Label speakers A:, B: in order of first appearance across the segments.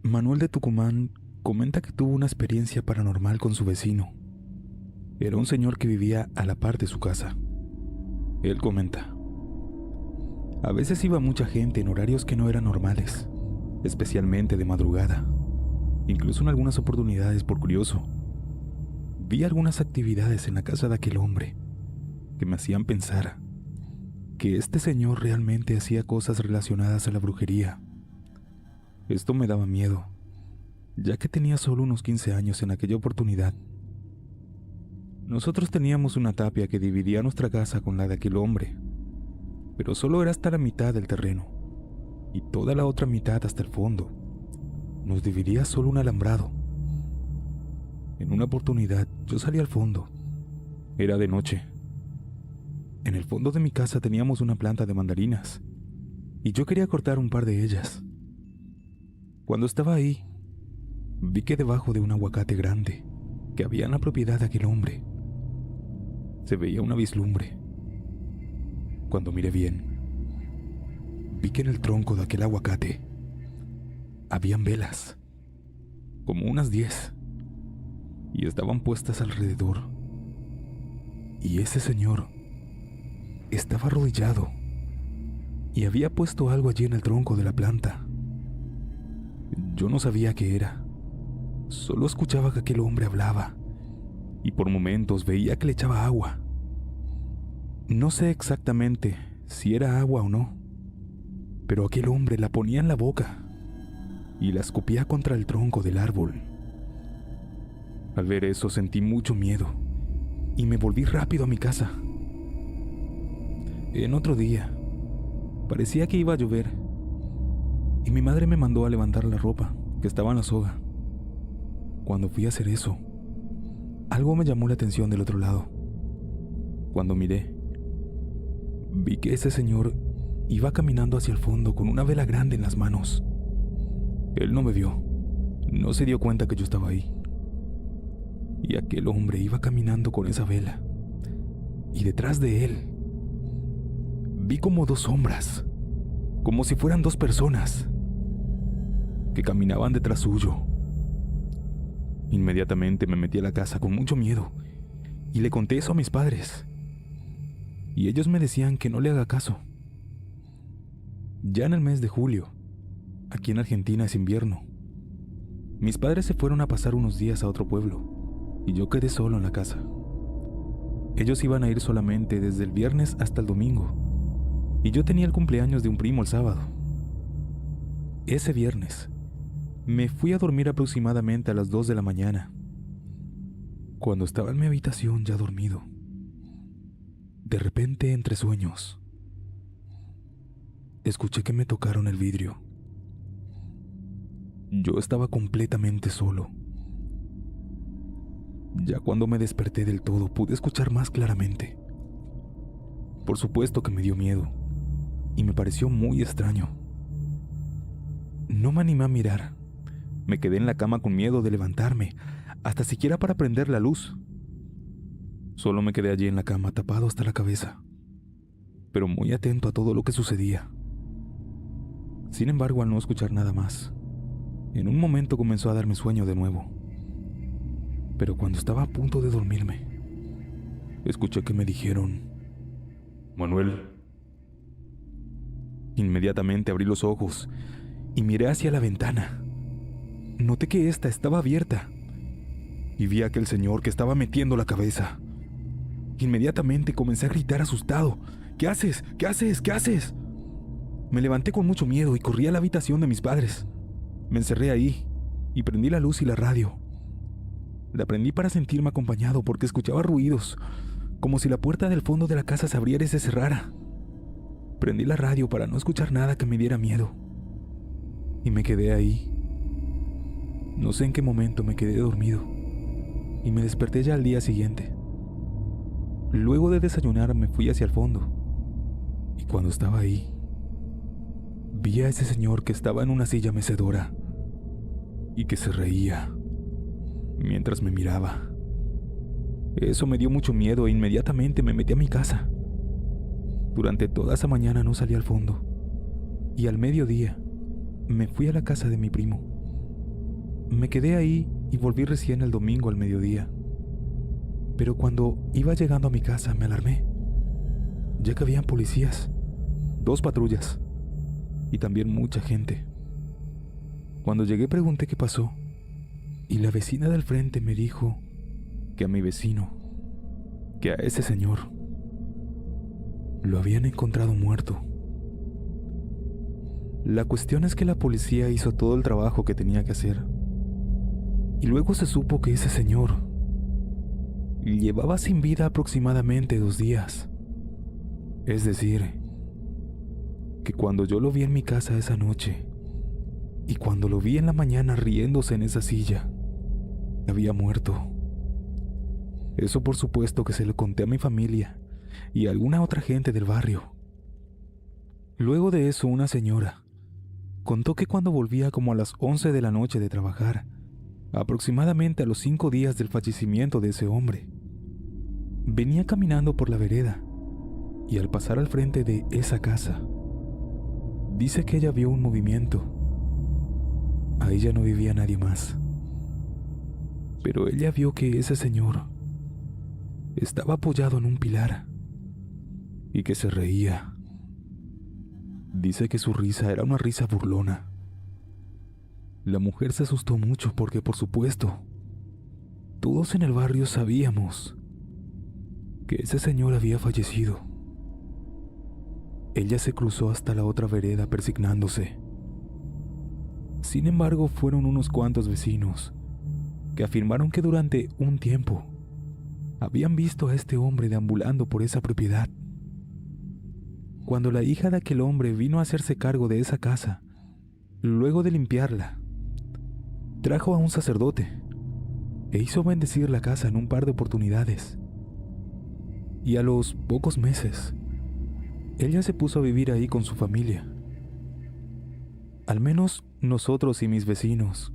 A: Manuel de Tucumán comenta que tuvo una experiencia paranormal con su vecino. Era un señor que vivía a la par de su casa. Él comenta: a veces iba mucha gente en horarios que no eran normales, especialmente de madrugada. Incluso en algunas oportunidades, por curioso, vi algunas actividades en la casa de aquel hombre que me hacían pensar que este señor realmente hacía cosas relacionadas a la brujería. Esto me daba miedo, ya que tenía solo unos 15 años en aquella oportunidad. Nosotros teníamos una tapia que dividía nuestra casa con la de aquel hombre, pero solo era hasta la mitad del terreno, y toda la otra mitad hasta el fondo. Nos dividía solo un alambrado. En una oportunidad yo salí al fondo. Era de noche. En el fondo de mi casa teníamos una planta de mandarinas, y yo quería cortar un par de ellas. Cuando estaba ahí, vi que debajo de un aguacate grande que había en la propiedad de aquel hombre, se veía una vislumbre. Cuando miré bien, vi que en el tronco de aquel aguacate habían velas, como unas 10, y estaban puestas alrededor. Y ese señor estaba arrodillado y había puesto algo allí en el tronco de la planta. Yo no sabía qué era, solo escuchaba que aquel hombre hablaba y por momentos veía que le echaba agua. No sé exactamente si era agua o no, pero aquel hombre la ponía en la boca y la escupía contra el tronco del árbol. Al ver eso sentí mucho miedo y me volví rápido a mi casa. En otro día, parecía que iba a llover y mi madre me mandó a levantar la ropa que estaba en la soga. Cuando fui a hacer eso, algo me llamó la atención del otro lado. Cuando miré, vi que ese señor iba caminando hacia el fondo con una vela grande en las manos. Él no me vio, no se dio cuenta que yo estaba ahí. Y aquel hombre iba caminando con esa vela, y detrás de él vi como 2 sombras, como si fueran 2 personas, que caminaban detrás suyo. Inmediatamente me metí a la casa con mucho miedo y le conté eso a mis padres, y ellos me decían que no le haga caso. Ya en el mes de julio, aquí en Argentina es invierno, mis padres se fueron a pasar unos días a otro pueblo y yo quedé solo en la casa. Ellos iban a ir solamente desde el viernes hasta el domingo, y yo tenía el cumpleaños de un primo el sábado. Ese viernes me fui a dormir aproximadamente a las 2 de la mañana. Cuando estaba en mi habitación ya dormido, de repente, entre sueños, escuché que me tocaron el vidrio. Yo estaba completamente solo. Ya cuando me desperté del todo pude escuchar más claramente. Por supuesto que me dio miedo y me pareció muy extraño. No me animé a mirar. Me quedé en la cama con miedo de levantarme, hasta siquiera para prender la luz. Solo me quedé allí en la cama tapado hasta la cabeza, pero muy atento a todo lo que sucedía. Sin embargo, al no escuchar nada más, en un momento comenzó a darme sueño de nuevo. Pero cuando estaba a punto de dormirme, escuché que me dijeron: «Manuel». Inmediatamente abrí los ojos y miré hacia la ventana. Noté que ésta estaba abierta y vi a aquel señor que estaba metiendo la cabeza. Inmediatamente comencé a gritar asustado: «¿Qué haces? ¿Qué haces? ¿Qué haces?». Me levanté con mucho miedo y corrí a la habitación de mis padres. Me encerré ahí y prendí la luz y la radio. La prendí para sentirme acompañado porque escuchaba ruidos, como si la puerta del fondo de la casa se abriera y se cerrara. Prendí la radio para no escuchar nada que me diera miedo, y me quedé ahí. No sé en qué momento me quedé dormido, y me desperté ya al día siguiente. Luego de desayunar me fui hacia el fondo, y cuando estaba ahí, vi a ese señor que estaba en una silla mecedora, y que se reía mientras me miraba. Eso me dio mucho miedo e inmediatamente me metí a mi casa. Durante toda esa mañana no salí al fondo, y al mediodía me fui a la casa de mi primo. me quedé ahí y volví recién el domingo al mediodía. Pero cuando iba llegando a mi casa me alarmé, ya que habían policías, 2 patrullas y también mucha gente. Cuando llegué pregunté qué pasó y la vecina del frente me dijo que a mi vecino, que a ese señor, lo habían encontrado muerto. La cuestión es que la policía hizo todo el trabajo que tenía que hacer. Y luego se supo que ese señor llevaba sin vida aproximadamente 2 días. Es decir, que cuando yo lo vi en mi casa esa noche, y cuando lo vi en la mañana riéndose en esa silla, había muerto. Eso por supuesto que se lo conté a mi familia y a alguna otra gente del barrio. Luego de eso, una señora contó que cuando volvía como a las 11 de la noche de trabajar, aproximadamente a los 5 días del fallecimiento de ese hombre, venía caminando por la vereda y al pasar al frente de esa casa, dice que ella vio un movimiento. Ahí ya no vivía nadie más, pero ella vio que ese señor estaba apoyado en un pilar y que se reía. Dice que su risa era una risa burlona. La mujer se asustó mucho porque, por supuesto, todos en el barrio sabíamos que ese señor había fallecido. Ella se cruzó hasta la otra vereda persignándose. Sin embargo, fueron unos cuantos vecinos que afirmaron que durante un tiempo habían visto a este hombre deambulando por esa propiedad. Cuando la hija de aquel hombre vino a hacerse cargo de esa casa, luego de limpiarla, trajo a un sacerdote e hizo bendecir la casa en un par de oportunidades. Y a los pocos meses, ella se puso a vivir ahí con su familia. Al menos nosotros y mis vecinos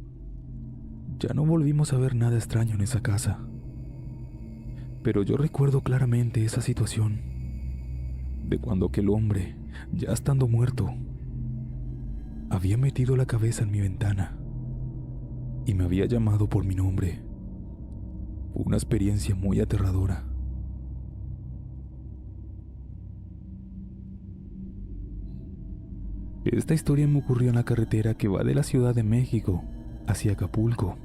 A: ya no volvimos a ver nada extraño en esa casa. Pero yo recuerdo claramente esa situación de cuando aquel hombre, ya estando muerto, había metido la cabeza en mi ventana y me había llamado por mi nombre. Fue una experiencia muy aterradora. Esta historia me ocurrió en la carretera que va de la Ciudad de México hacia Acapulco,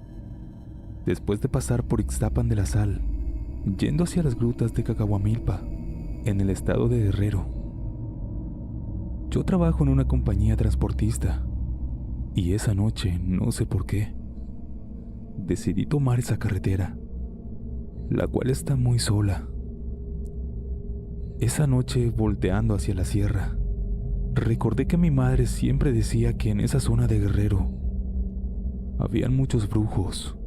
A: después de pasar por Ixtapan de la Sal, yendo hacia las grutas de Cacahuamilpa, en el estado de Guerrero. Yo trabajo en una compañía transportista y esa noche, no sé por qué, decidí tomar esa carretera, la cual está muy sola. Esa noche, volteando hacia la sierra, recordé que mi madre siempre decía que en esa zona de Guerrero habían muchos brujos.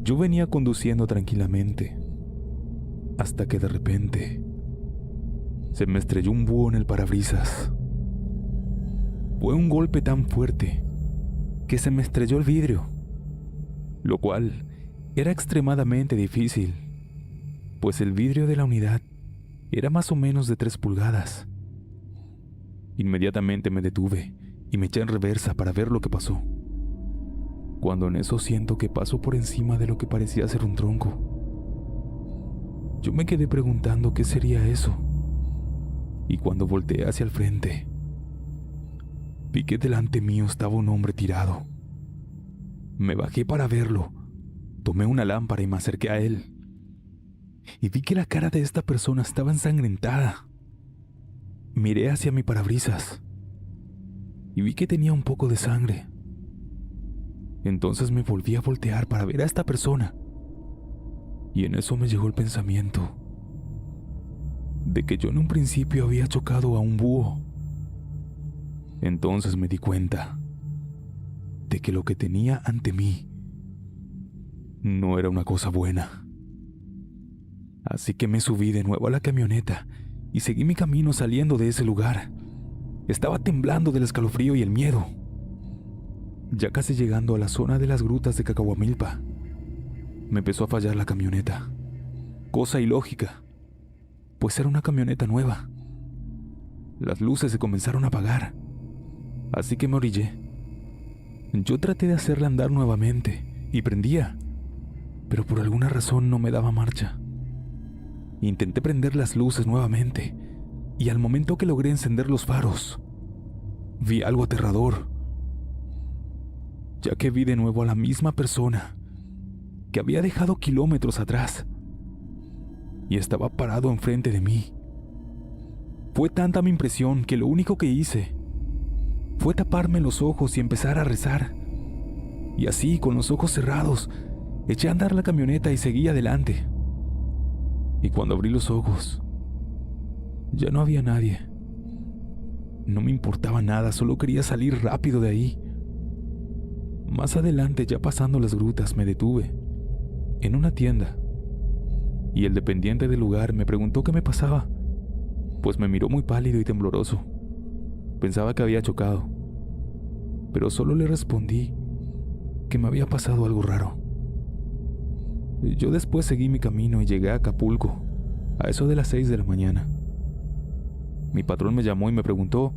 A: Yo venía conduciendo tranquilamente, hasta que de repente se me estrelló un búho en el parabrisas. Fue un golpe tan fuerte que se me estrelló el vidrio, lo cual era extremadamente difícil, pues el vidrio de la unidad era más o menos de 3 pulgadas. Inmediatamente me detuve y me eché en reversa para ver lo que pasó, cuando en eso siento que paso por encima de lo que parecía ser un tronco. Yo me quedé preguntando qué sería eso, y cuando volteé hacia el frente, vi que delante mío estaba un hombre tirado. Me bajé para verlo, tomé una lámpara y me acerqué a él, y vi que la cara de esta persona estaba ensangrentada. Miré hacia mi parabrisas y vi que tenía un poco de sangre. Entonces me volví a voltear para ver a esta persona, y en eso me llegó el pensamiento de que yo en un principio había chocado a un búho. Entonces me di cuenta de que lo que tenía ante mí no era una cosa buena. Así que me subí de nuevo a la camioneta y seguí mi camino saliendo de ese lugar. Estaba temblando del escalofrío y el miedo. Ya casi llegando a la zona de las grutas de Cacahuamilpa, me empezó a fallar la camioneta. Cosa ilógica, pues era una camioneta nueva. Las luces se comenzaron a apagar, así que me orillé. Yo traté de hacerla andar nuevamente y prendía, pero por alguna razón no me daba marcha. Intenté prender las luces nuevamente y al momento que logré encender los faros, vi algo aterrador, ya que vi de nuevo a la misma persona que había dejado kilómetros atrás y estaba parado enfrente de mí. Fue tanta mi impresión que lo único que hice fue taparme los ojos y empezar a rezar. Y así, con los ojos cerrados, eché a andar la camioneta y seguí adelante. Y cuando abrí los ojos, ya no había nadie. No me importaba nada, solo quería salir rápido de ahí. Más adelante, ya pasando las grutas, me detuve en una tienda y el dependiente del lugar me preguntó qué me pasaba, pues me miró muy pálido y tembloroso. Pensaba que había chocado, pero solo le respondí que me había pasado algo raro. Yo después seguí mi camino y llegué a Acapulco a eso de las 6 de la mañana. Mi patrón me llamó y me preguntó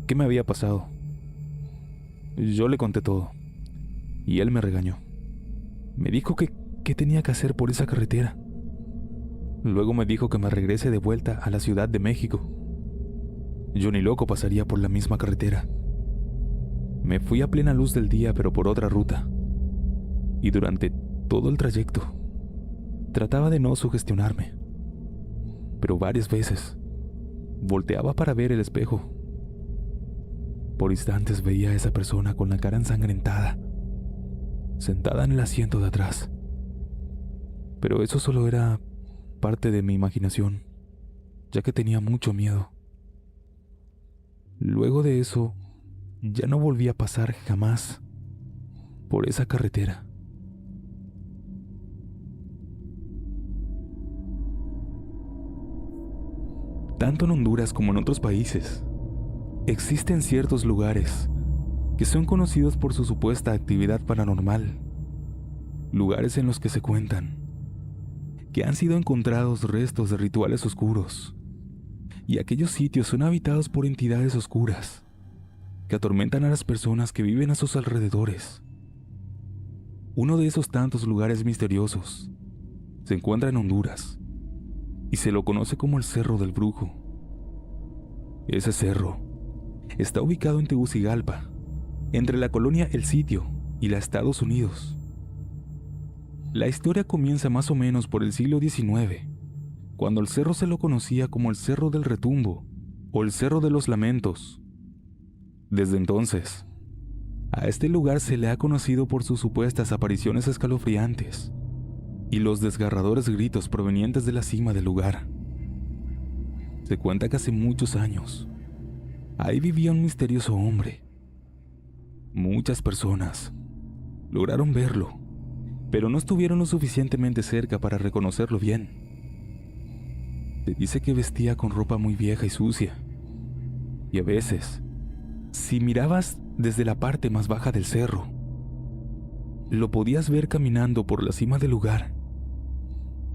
A: qué me había pasado. Yo le conté todo y él me regañó. Me dijo que qué tenía que hacer por esa carretera. Luego me dijo que me regrese de vuelta a la Ciudad de México. Yo ni loco pasaría por la misma carretera. Me fui a plena luz del día, pero por otra ruta. Y durante todo el trayecto, trataba de no sugestionarme. Pero varias veces, volteaba para ver el espejo. Por instantes veía a esa persona con la cara ensangrentada, sentada en el asiento de atrás. Pero eso solo era parte de mi imaginación, ya que tenía mucho miedo. Luego de eso, ya no volví a pasar jamás por esa carretera. Tanto en Honduras como en otros países, existen ciertos lugares que son conocidos por su supuesta actividad paranormal. Lugares en los que se cuentan que han sido encontrados restos de rituales oscuros, y aquellos sitios son habitados por entidades oscuras que atormentan a las personas que viven a sus alrededores. Uno de esos tantos lugares misteriosos se encuentra en Honduras y se lo conoce como el Cerro del Brujo. Ese cerro está ubicado en Tegucigalpa, entre la colonia El Sitio y la Estados Unidos. La historia comienza más o menos por el siglo XIX, cuando el cerro se lo conocía como el Cerro del Retumbo o el Cerro de los Lamentos. Desde entonces, a este lugar se le ha conocido por sus supuestas apariciones escalofriantes y los desgarradores gritos provenientes de la cima del lugar. Se cuenta que hace muchos años, ahí vivía un misterioso hombre. Muchas personas lograron verlo, pero no estuvieron lo suficientemente cerca para reconocerlo bien. Se dice que vestía con ropa muy vieja y sucia, y a veces, si mirabas desde la parte más baja del cerro, lo podías ver caminando por la cima del lugar,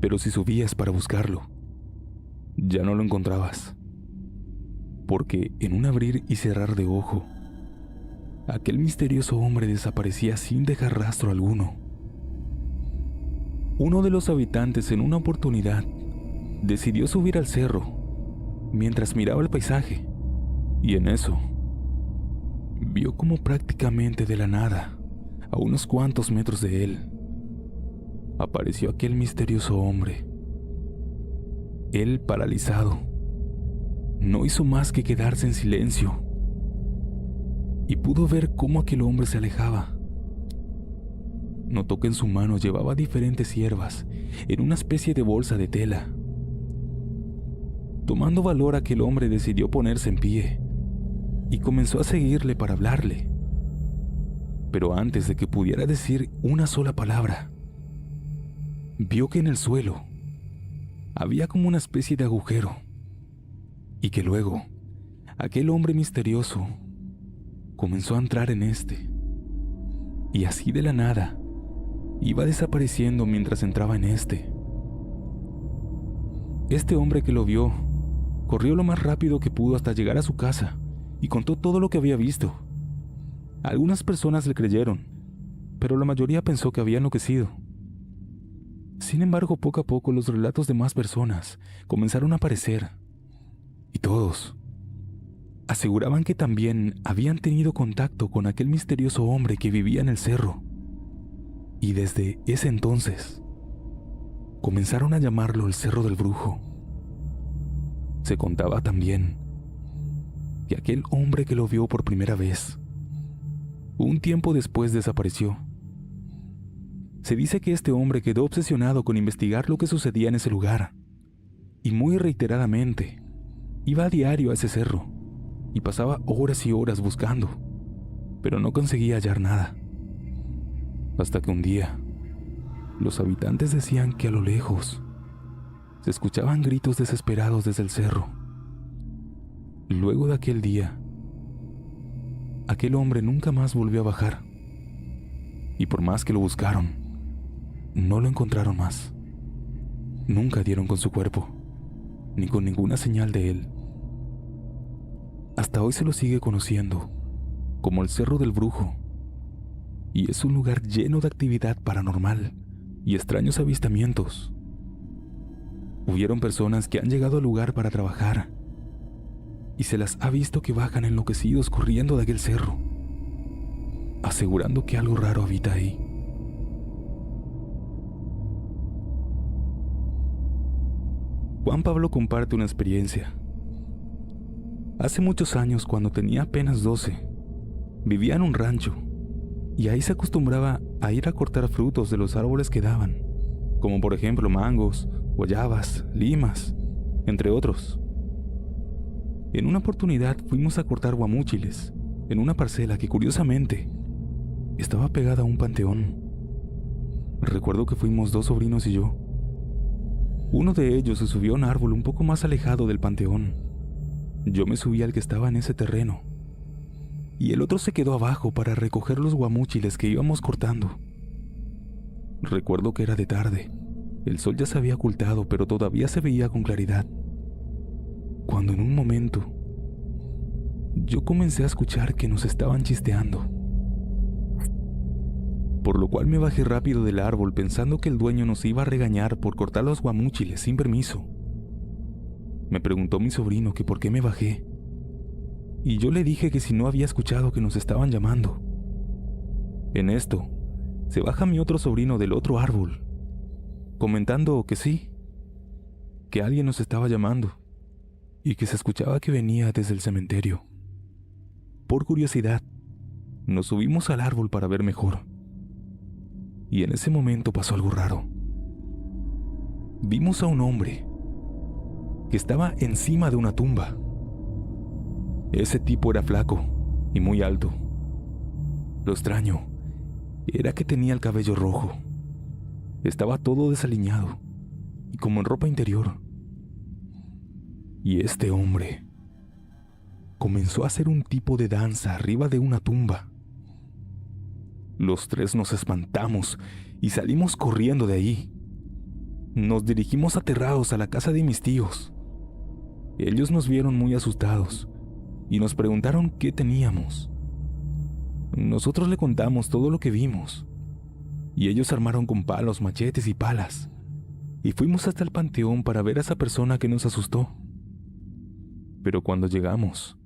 A: pero si subías para buscarlo, ya no lo encontrabas, porque en un abrir y cerrar de ojo, aquel misterioso hombre desaparecía sin dejar rastro alguno. Uno de los habitantes en una oportunidad decidió subir al cerro mientras miraba el paisaje, y en eso vio como prácticamente de la nada, a unos cuantos metros de él, apareció aquel misterioso hombre. Él, paralizado, no hizo más que quedarse en silencio y pudo ver cómo aquel hombre se alejaba. Notó que en su mano llevaba diferentes hierbas en una especie de bolsa de tela. Tomando valor, aquel hombre decidió ponerse en pie y comenzó a seguirle para hablarle. Pero antes de que pudiera decir una sola palabra, vio que en el suelo había como una especie de agujero, y que luego aquel hombre misterioso comenzó a entrar en este, y así de la nada iba desapareciendo mientras entraba en este. Este hombre que lo vio corrió lo más rápido que pudo hasta llegar a su casa y contó todo lo que había visto. Algunas personas le creyeron, pero la mayoría pensó que había enloquecido. Sin embargo, poco a poco los relatos de más personas comenzaron a aparecer, y todos aseguraban que también habían tenido contacto con aquel misterioso hombre que vivía en el cerro, y desde ese entonces comenzaron a llamarlo el Cerro del Brujo. Se contaba también que aquel hombre que lo vio por primera vez, un tiempo después desapareció. Se dice que este hombre quedó obsesionado con investigar lo que sucedía en ese lugar, y muy reiteradamente iba a diario a ese cerro y pasaba horas y horas buscando, pero no conseguía hallar nada. Hasta que un día, los habitantes decían que a lo lejos se escuchaban gritos desesperados desde el cerro. Luego de aquel día, aquel hombre nunca más volvió a bajar, y por más que lo buscaron, no lo encontraron más. Nunca dieron con su cuerpo, ni con ninguna señal de él. Hasta hoy se lo sigue conociendo como el Cerro del Brujo, y es un lugar lleno de actividad paranormal y extraños avistamientos. Hubieron personas que han llegado al lugar para trabajar y se las ha visto que bajan enloquecidos corriendo de aquel cerro, asegurando que algo raro habita ahí. Juan Pablo comparte una experiencia. Hace muchos años, cuando tenía apenas 12, vivía en un rancho, y ahí se acostumbraba a ir a cortar frutos de los árboles que daban, como por ejemplo mangos, guayabas, limas, entre otros. En una oportunidad fuimos a cortar guamúchiles en una parcela que curiosamente estaba pegada a un panteón. Recuerdo que fuimos 2 sobrinos y yo. Uno de ellos se subió a un árbol un poco más alejado del panteón. Yo me subí al que estaba en ese terreno, y el otro se quedó abajo para recoger los guamúchiles que íbamos cortando. Recuerdo que era de tarde. El sol ya se había ocultado, pero todavía se veía con claridad, cuando en un momento yo comencé a escuchar que nos estaban chisteando, por lo cual me bajé rápido del árbol pensando que el dueño nos iba a regañar por cortar los guamúchiles sin permiso. Me preguntó mi sobrino que por qué me bajé, y yo le dije que si no había escuchado que nos estaban llamando. En esto, se baja mi otro sobrino del otro árbol, comentando que sí, que alguien nos estaba llamando, y que se escuchaba que venía desde el cementerio. Por curiosidad, nos subimos al árbol para ver mejor, y en ese momento pasó algo raro. Vimos a un hombre que estaba encima de una tumba. Ese tipo era flaco y muy alto. Lo extraño era que tenía el cabello rojo. Estaba todo desaliñado y como en ropa interior. Y este hombre comenzó a hacer un tipo de danza arriba de una tumba. Los 3 nos espantamos y salimos corriendo de ahí. Nos dirigimos aterrados a la casa de mis tíos. Ellos nos vieron muy asustados y nos preguntaron qué teníamos. Nosotros le contamos todo lo que vimos, y ellos armaron con palos, machetes y palas, y fuimos hasta el panteón para ver a esa persona que nos asustó. Pero cuando llegamos,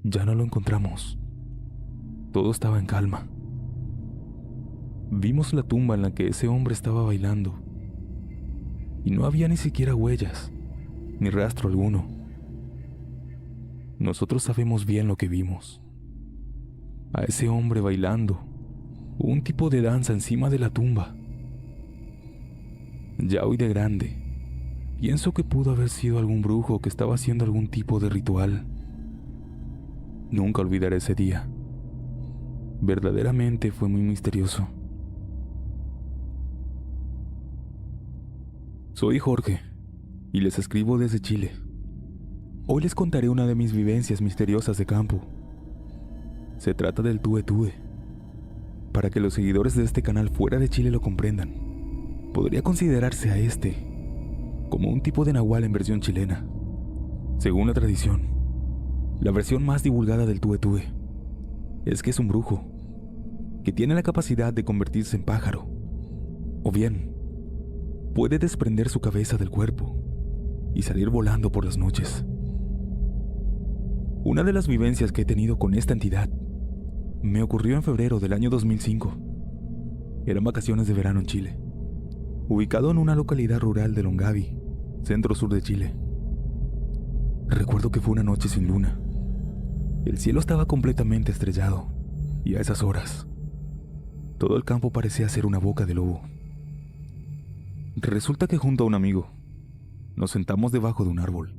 A: ya no lo encontramos. Todo estaba en calma. Vimos la tumba en la que ese hombre estaba bailando, y no había ni siquiera huellas, ni rastro alguno. Nosotros sabemos bien lo que vimos. A ese hombre bailando un tipo de danza encima de la tumba. Ya hoy de grande, pienso que pudo haber sido algún brujo que estaba haciendo algún tipo de ritual. Nunca olvidaré ese día. Verdaderamente fue muy misterioso. Soy Jorge y les escribo desde Chile. Hoy les contaré una de mis vivencias misteriosas de campo. Se trata del Tue Tue. Para que los seguidores de este canal fuera de Chile lo comprendan, podría considerarse a este como un tipo de nahual en versión chilena. Según la tradición, la versión más divulgada del Tue Tue es que es un brujo, que tiene la capacidad de convertirse en pájaro, o bien, puede desprender su cabeza del cuerpo y salir volando por las noches. Una de las vivencias que he tenido con esta entidad me ocurrió en febrero del año 2005. Eran vacaciones de verano en Chile, ubicado en una localidad rural de Longaví, centro-sur de Chile. Recuerdo que fue una noche sin luna. El cielo estaba completamente estrellado y a esas horas, todo el campo parecía ser una boca de lobo. Resulta que junto a un amigo, nos sentamos debajo de un árbol,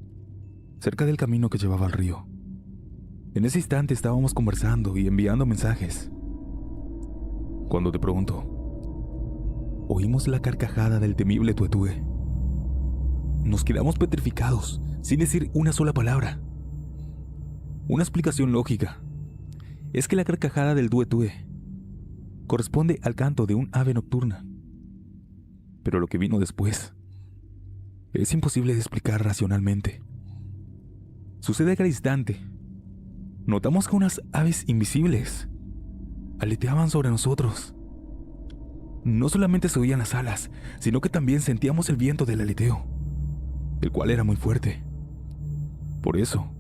A: cerca del camino que llevaba al río. En ese instante estábamos conversando y enviando mensajes, cuando de pronto oímos la carcajada del temible tuetúe. Nos quedamos petrificados, sin decir una sola palabra. Una explicación lógica es que la carcajada del tuetúe corresponde al canto de un ave nocturna. Pero lo que vino después es imposible de explicar racionalmente. Sucede que al instante notamos que unas aves invisibles aleteaban sobre nosotros. No solamente se oían las alas, sino que también sentíamos el viento del aleteo, el cual era muy fuerte. Por eso,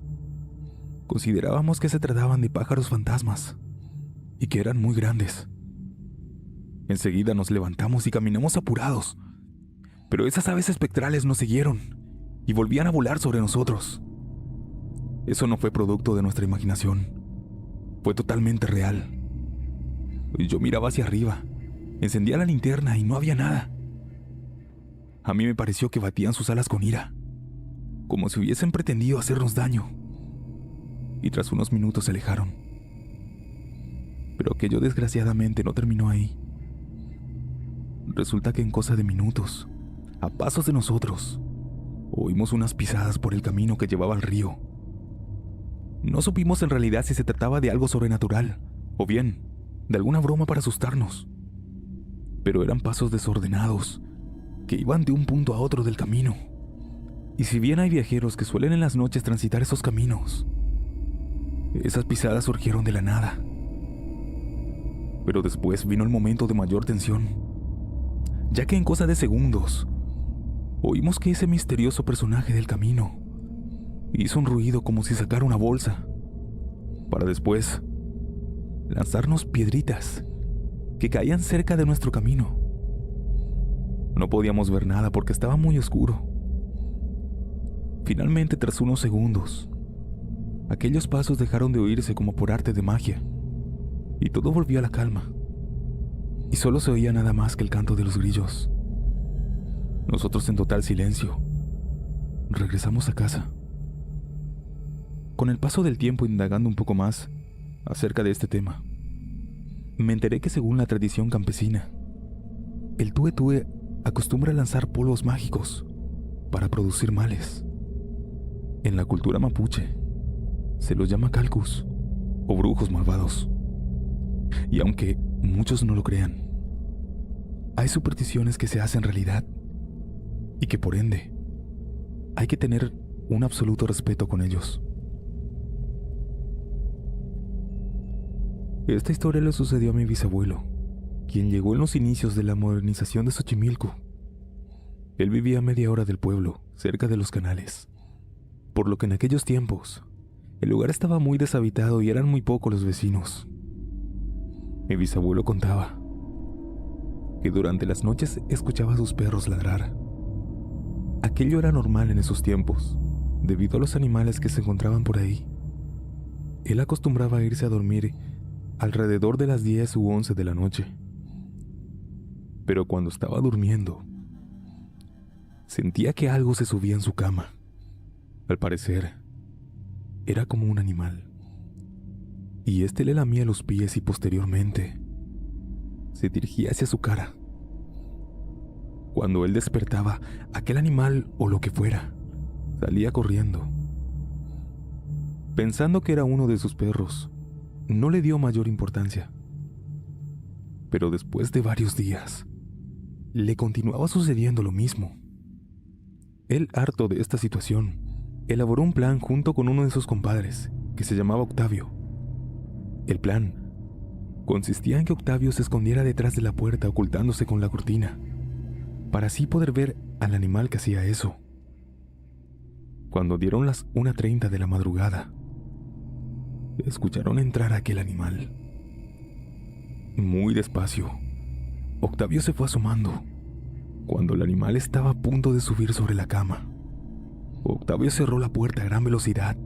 A: considerábamos que se trataban de pájaros fantasmas y que eran muy grandes. Enseguida nos levantamos y caminamos apurados, pero esas aves espectrales nos siguieron y volvían a volar sobre nosotros. Eso no fue producto de nuestra imaginación, fue totalmente real. Yo miraba hacia arriba, encendía la linterna y no había nada. A mí me pareció que batían sus alas con ira, como si hubiesen pretendido hacernos daño, y tras unos minutos se alejaron. Pero aquello desgraciadamente no terminó ahí. Resulta que en cosa de minutos, a pasos de nosotros, oímos unas pisadas por el camino que llevaba al río. No supimos en realidad si se trataba de algo sobrenatural, o bien, de alguna broma para asustarnos. Pero eran pasos desordenados, que iban de un punto a otro del camino. Y si bien hay viajeros que suelen en las noches transitar esos caminos, esas pisadas surgieron de la nada. Pero después vino el momento de mayor tensión, ya que en cosa de segundos, oímos que ese misterioso personaje del camino hizo un ruido como si sacara una bolsa, para después lanzarnos piedritas que caían cerca de nuestro camino. No podíamos ver nada porque estaba muy oscuro. Finalmente, tras unos segundos, aquellos pasos dejaron de oírse como por arte de magia, y todo volvió a la calma, y solo se oía nada más que el canto de los grillos. Nosotros, en total silencio, regresamos a casa. Con el paso del tiempo, indagando un poco más acerca de este tema, me enteré que según la tradición campesina, el tuetúe acostumbra a lanzar polvos mágicos para producir males. En la cultura mapuche se los llama calcus o brujos malvados. Y aunque muchos no lo crean, hay supersticiones que se hacen realidad y que por ende hay que tener un absoluto respeto con ellos. Esta historia le sucedió a mi bisabuelo, quien llegó en los inicios de la modernización de Xochimilco. Él vivía a media hora del pueblo, cerca de los canales, por lo que en aquellos tiempos el lugar estaba muy deshabitado y eran muy pocos los vecinos. Mi bisabuelo contaba que durante las noches escuchaba a sus perros ladrar. Aquello era normal en esos tiempos, debido a los animales que se encontraban por ahí. Él acostumbraba a irse a dormir alrededor de las 10 u 11 de la noche. Pero cuando estaba durmiendo, sentía que algo se subía en su cama. Al parecer, era como un animal. Y este le lamía los pies y posteriormente se dirigía hacia su cara. Cuando él despertaba, aquel animal o lo que fuera salía corriendo. Pensando que era uno de sus perros, no le dio mayor importancia. Pero después de varios días, le continuaba sucediendo lo mismo. Él, harto de esta situación, elaboró un plan junto con uno de sus compadres, que se llamaba Octavio. El plan consistía en que Octavio se escondiera detrás de la puerta ocultándose con la cortina, para así poder ver al animal que hacía eso. Cuando dieron las 1:30 de la madrugada, escucharon entrar a aquel animal. Muy despacio, Octavio se fue asomando. Cuando el animal estaba a punto de subir sobre la cama, Octavio cerró la puerta a gran velocidad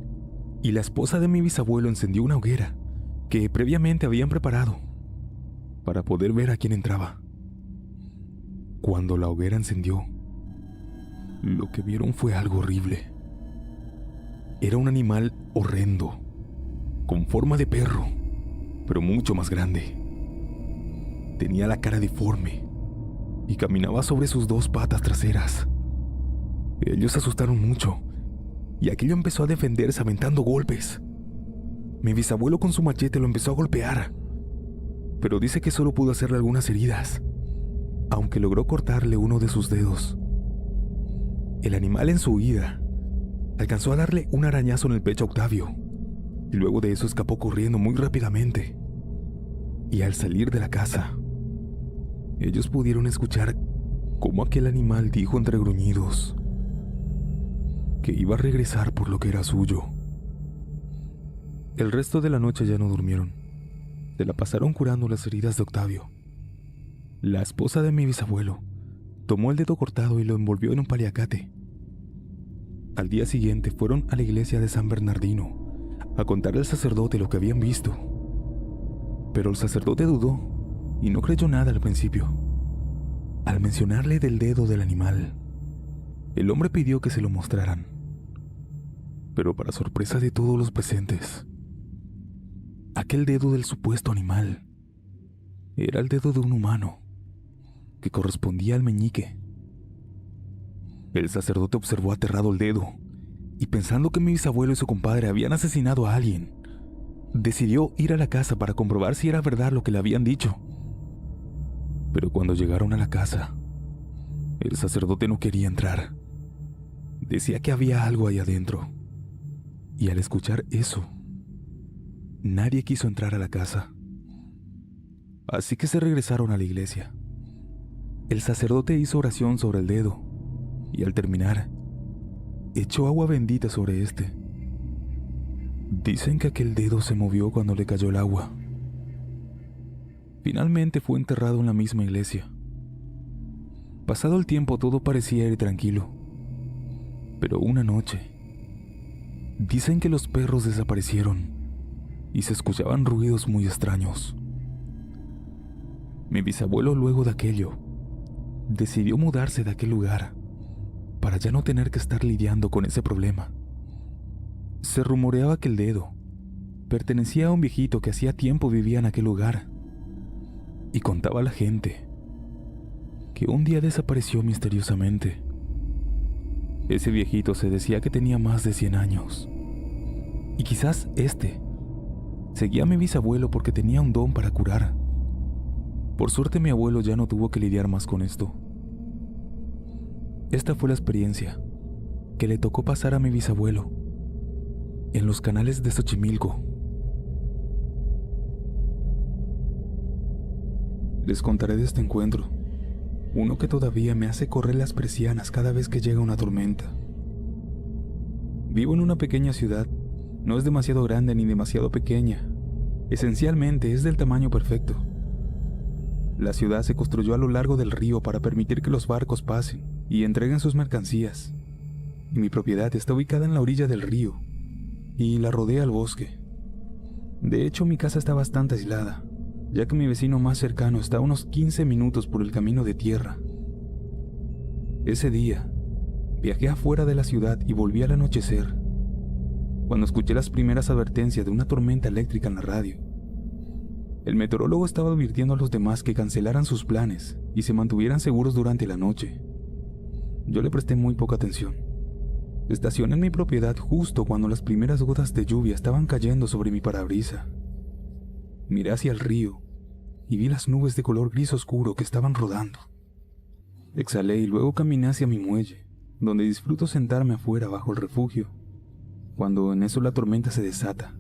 A: y la esposa de mi bisabuelo encendió una hoguera que previamente habían preparado para poder ver a quién entraba. Cuando la hoguera encendió, lo que vieron fue algo horrible. Era un animal horrendo, con forma de perro, pero mucho más grande. Tenía la cara deforme y caminaba sobre sus 2 patas traseras. Ellos se asustaron mucho y aquello empezó a defenderse aventando golpes. Mi bisabuelo con su machete lo empezó a golpear, pero dice que solo pudo hacerle algunas heridas, aunque logró cortarle uno de sus dedos. El animal en su huida alcanzó a darle un arañazo en el pecho a Octavio y luego de eso escapó corriendo muy rápidamente. Y al salir de la casa, ellos pudieron escuchar cómo aquel animal dijo entre gruñidos que iba a regresar por lo que era suyo. El resto de la noche ya no durmieron. Se la pasaron curando las heridas de Octavio. La esposa de mi bisabuelo tomó el dedo cortado y lo envolvió en un paliacate. Al día siguiente fueron a la iglesia de San Bernardino a contarle al sacerdote lo que habían visto. Pero el sacerdote dudó y no creyó nada al principio. Al mencionarle del dedo del animal, el hombre pidió que se lo mostraran. Pero para sorpresa de todos los presentes, aquel dedo del supuesto animal era el dedo de un humano que correspondía al meñique. El sacerdote observó aterrado el dedo y pensando que mi bisabuelo y su compadre habían asesinado a alguien, decidió ir a la casa para comprobar si era verdad lo que le habían dicho. Pero cuando llegaron a la casa, el sacerdote no quería entrar. Decía que había algo ahí adentro. Y al escuchar eso, nadie quiso entrar a la casa. Así que se regresaron a la iglesia. El sacerdote hizo oración sobre el dedo y al terminar, echó agua bendita sobre este. Dicen que aquel dedo se movió cuando le cayó el agua. Finalmente fue enterrado en la misma iglesia. Pasado el tiempo todo parecía ir tranquilo. Pero una noche, dicen que los perros desaparecieron y se escuchaban ruidos muy extraños. Mi bisabuelo luego de aquello decidió mudarse de aquel lugar para ya no tener que estar lidiando con ese problema. Se rumoreaba que el dedo pertenecía a un viejito que hacía tiempo vivía en aquel lugar y contaba a la gente que un día desapareció misteriosamente. Ese viejito se decía que tenía más de 100 años y quizás seguía a mi bisabuelo porque tenía un don para curar. Por suerte mi abuelo ya no tuvo que lidiar más con esto. Esta fue la experiencia que le tocó pasar a mi bisabuelo en los canales de Xochimilco. Les contaré de este encuentro, uno que todavía me hace correr las persianas cada vez que llega una tormenta. Vivo en una pequeña ciudad, no es demasiado grande ni demasiado pequeña, esencialmente es del tamaño perfecto. La ciudad se construyó a lo largo del río para permitir que los barcos pasen y entreguen sus mercancías, y mi propiedad está ubicada en la orilla del río y la rodea el bosque. De hecho, mi casa está bastante aislada, ya que mi vecino más cercano está a unos 15 minutos por el camino de tierra. Ese día, viajé afuera de la ciudad y volví al anochecer, cuando escuché las primeras advertencias de una tormenta eléctrica en la radio. El meteorólogo estaba advirtiendo a los demás que cancelaran sus planes y se mantuvieran seguros durante la noche. Yo le presté muy poca atención. Estacioné en mi propiedad justo cuando las primeras gotas de lluvia estaban cayendo sobre mi parabrisa. Miré hacia el río y vi las nubes de color gris oscuro que estaban rodando. Exhalé y luego caminé hacia mi muelle, donde disfruto sentarme afuera bajo el refugio, cuando en eso la tormenta se desata.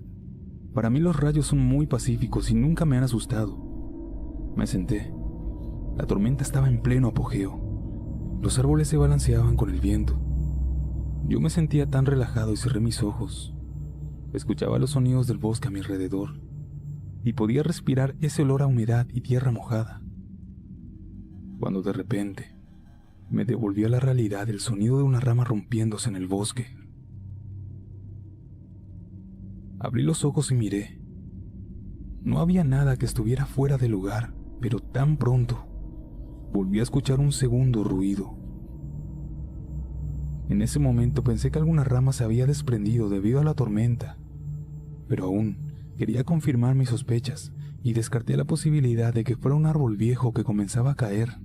A: Para mí los rayos son muy pacíficos y nunca me han asustado. Me senté. La tormenta estaba en pleno apogeo. Los árboles se balanceaban con el viento. Yo me sentía tan relajado y cerré mis ojos. Escuchaba los sonidos del bosque a mi alrededor y podía respirar ese olor a humedad y tierra mojada. Cuando de repente me devolvió a la realidad el sonido de una rama rompiéndose en el bosque. Abrí los ojos y miré. No había nada que estuviera fuera de lugar, pero tan pronto volví a escuchar un segundo ruido. En ese momento pensé que alguna rama se había desprendido debido a la tormenta, pero aún quería confirmar mis sospechas y descarté la posibilidad de que fuera un árbol viejo que comenzaba a caer,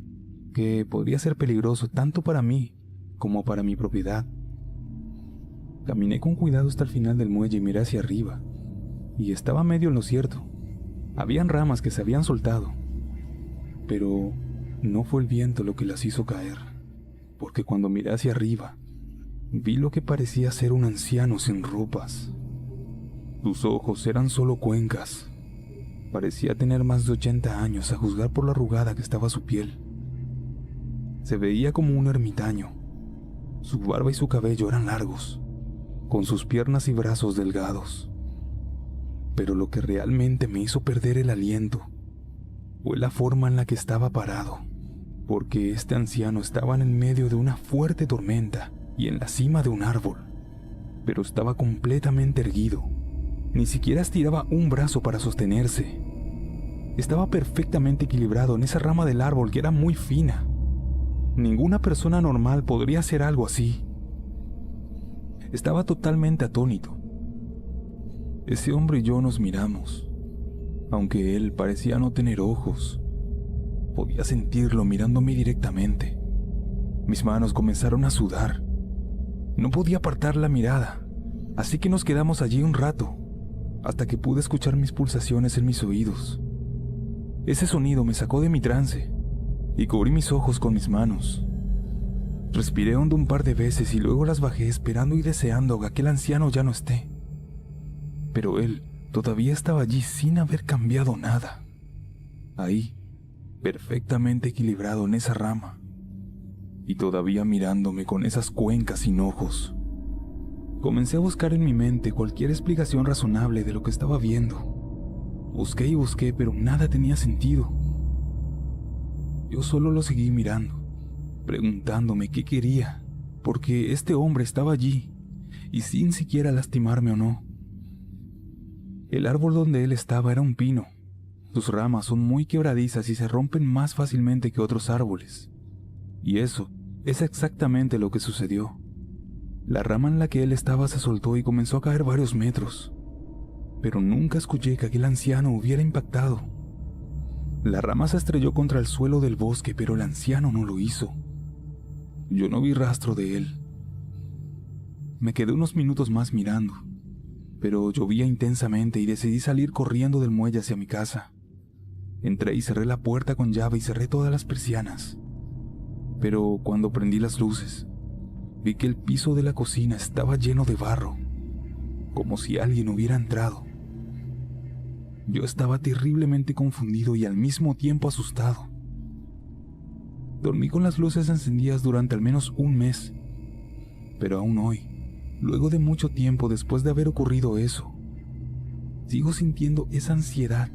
A: que podría ser peligroso tanto para mí como para mi propiedad. Caminé con cuidado hasta el final del muelle y miré hacia arriba, y estaba medio en lo cierto. Habían ramas que se habían soltado, pero no fue el viento lo que las hizo caer, porque cuando miré hacia arriba, vi lo que parecía ser un anciano sin ropas. Sus ojos eran solo cuencas. Parecía tener más de 80 años a juzgar por la arrugada que estaba su piel. Se veía como un ermitaño. Su barba y su cabello eran largos, con sus piernas y brazos delgados. Pero lo que realmente me hizo perder el aliento fue la forma en la que estaba parado, porque este anciano estaba en el medio de una fuerte tormenta y en la cima de un árbol, pero estaba completamente erguido. Ni siquiera estiraba un brazo para sostenerse. Estaba perfectamente equilibrado en esa rama del árbol que era muy fina. Ninguna persona normal podría hacer algo así. Estaba totalmente atónito. Ese hombre y yo nos miramos. Aunque él parecía no tener ojos, podía sentirlo mirándome directamente. Mis manos comenzaron a sudar. No podía apartar la mirada, así que nos quedamos allí un rato, hasta que pude escuchar mis pulsaciones en mis oídos. Ese sonido me sacó de mi trance y cubrí mis ojos con mis manos. Respiré hondo un par de veces y luego las bajé esperando y deseando que aquel anciano ya no esté. Pero él todavía estaba allí sin haber cambiado nada. Ahí, perfectamente equilibrado en esa rama, y todavía mirándome con esas cuencas sin ojos. Comencé a buscar en mi mente cualquier explicación razonable de lo que estaba viendo. Busqué y busqué, pero nada tenía sentido. Yo solo lo seguí mirando, preguntándome qué quería, porque este hombre estaba allí, y sin siquiera lastimarme o no. El árbol donde él estaba era un pino. Sus ramas son muy quebradizas y se rompen más fácilmente que otros árboles. Y eso es exactamente lo que sucedió. La rama en la que él estaba se soltó y comenzó a caer varios metros. Pero nunca escuché que aquel anciano hubiera impactado. La rama se estrelló contra el suelo del bosque, pero el anciano no lo hizo. Yo no vi rastro de él. Me quedé unos minutos más mirando, pero llovía intensamente y decidí salir corriendo del muelle hacia mi casa. Entré y cerré la puerta con llave y cerré todas las persianas. Pero cuando prendí las luces, vi que el piso de la cocina estaba lleno de barro, como si alguien hubiera entrado. Yo estaba terriblemente confundido y al mismo tiempo asustado. Dormí con las luces encendidas durante al menos un mes, pero aún hoy, luego de mucho tiempo después de haber ocurrido eso, sigo sintiendo esa ansiedad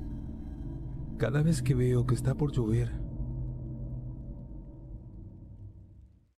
A: cada vez que veo que está por llover